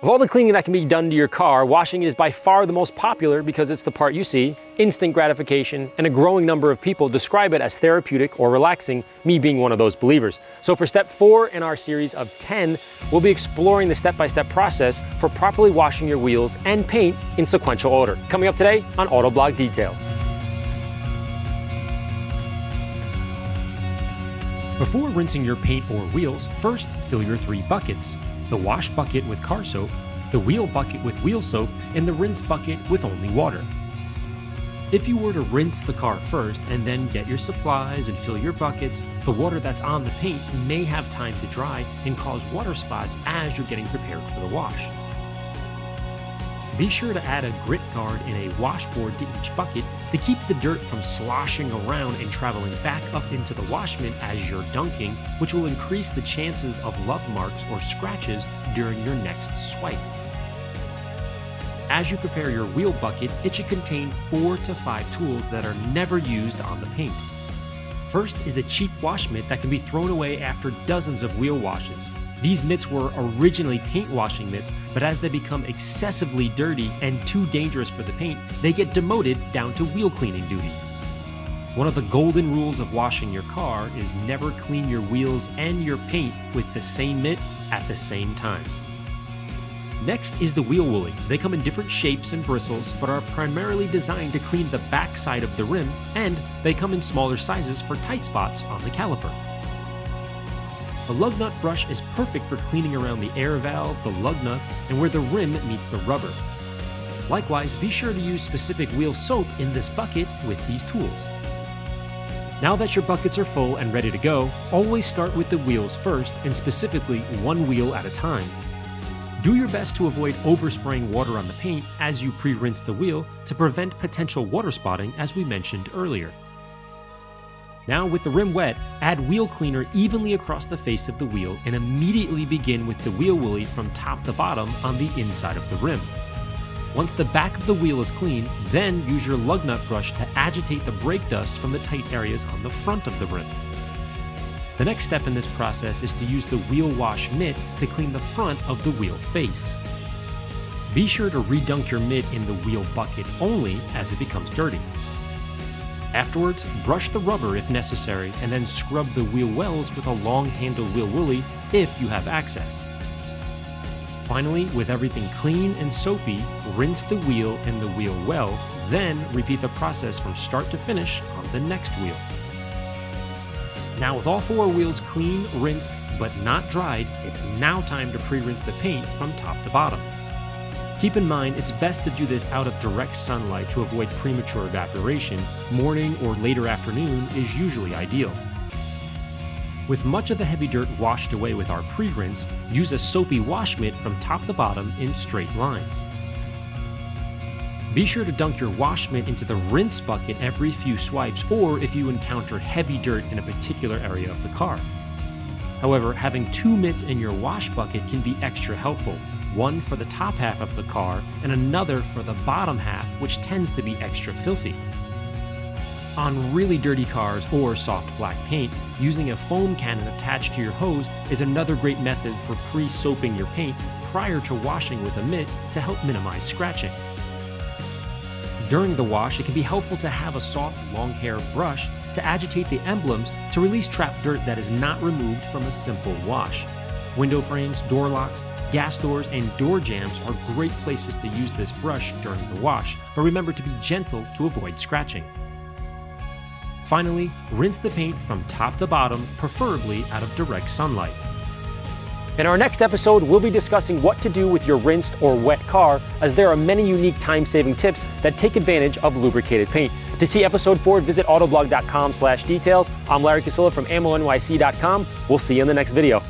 Of all the cleaning that can be done to your car, washing is by far the most popular because it's the part you see, instant gratification, and a growing number of people describe it as therapeutic or relaxing, me being one of those believers. So for step 4 in our series of 10, we'll be exploring the step-by-step process for properly washing your wheels and paint in sequential order. Coming up today on Autoblog Details. Before rinsing your paint or wheels, first fill your 3 buckets. The wash bucket with car soap, the wheel bucket with wheel soap, and the rinse bucket with only water. If you were to rinse the car first and then get your supplies and fill your buckets, the water that's on the paint may have time to dry and cause water spots as you're getting prepared for the wash. Be sure to add a grit guard and a washboard to each bucket to keep the dirt from sloshing around and traveling back up into the wash mitt as you're dunking, which will increase the chances of lug marks or scratches during your next swipe. As you prepare your wheel bucket, it should contain 4 to 5 tools that are never used on the paint. First is a cheap wash mitt that can be thrown away after dozens of wheel washes. These mitts were originally paint washing mitts, but as they become excessively dirty and too dangerous for the paint, they get demoted down to wheel cleaning duty. One of the golden rules of washing your car is never clean your wheels and your paint with the same mitt at the same time. Next is the wheel woolly. They come in different shapes and bristles, but are primarily designed to clean the back side of the rim, and they come in smaller sizes for tight spots on the caliper. A lug nut brush is perfect for cleaning around the air valve, the lug nuts, and where the rim meets the rubber. Likewise, be sure to use specific wheel soap in this bucket with these tools. Now that your buckets are full and ready to go, always start with the wheels first, and specifically one wheel at a time. Do your best to avoid overspraying water on the paint as you pre-rinse the wheel to prevent potential water spotting, as we mentioned earlier. Now with the rim wet, add wheel cleaner evenly across the face of the wheel and immediately begin with the wheel woolly from top to bottom on the inside of the rim. Once the back of the wheel is clean, then use your lug nut brush to agitate the brake dust from the tight areas on the front of the rim. The next step in this process is to use the wheel wash mitt to clean the front of the wheel face. Be sure to redunk your mitt in the wheel bucket only as it becomes dirty. Afterwards, brush the rubber if necessary, and then scrub the wheel wells with a long-handled wheel woolly if you have access. Finally, with everything clean and soapy, rinse the wheel and the wheel well, then repeat the process from start to finish on the next wheel. Now with all 4 wheels clean, rinsed, but not dried, it's now time to pre-rinse the paint from top to bottom. Keep in mind, it's best to do this out of direct sunlight to avoid premature evaporation. Morning or later afternoon is usually ideal. With much of the heavy dirt washed away with our pre-rinse, use a soapy wash mitt from top to bottom in straight lines. Be sure to dunk your wash mitt into the rinse bucket every few swipes, or if you encounter heavy dirt in a particular area of the car. However, having 2 mitts in your wash bucket can be extra helpful. One for the top half of the car and another for the bottom half, which tends to be extra filthy. On really dirty cars or soft black paint, using a foam cannon attached to your hose is another great method for pre-soaping your paint prior to washing with a mitt to help minimize scratching. During the wash, it can be helpful to have a soft, long-hair brush to agitate the emblems to release trapped dirt that is not removed from a simple wash. Window frames, door locks, gas doors, and door jambs are great places to use this brush during the wash, but remember to be gentle to avoid scratching. Finally, rinse the paint from top to bottom, preferably out of direct sunlight. In our next episode, we'll be discussing what to do with your rinsed or wet car, as there are many unique time-saving tips that take advantage of lubricated paint. To see episode 4, visit autoblog.com/details. I'm Larry Casilla from AmmoNYC.com. We'll see you in the next video.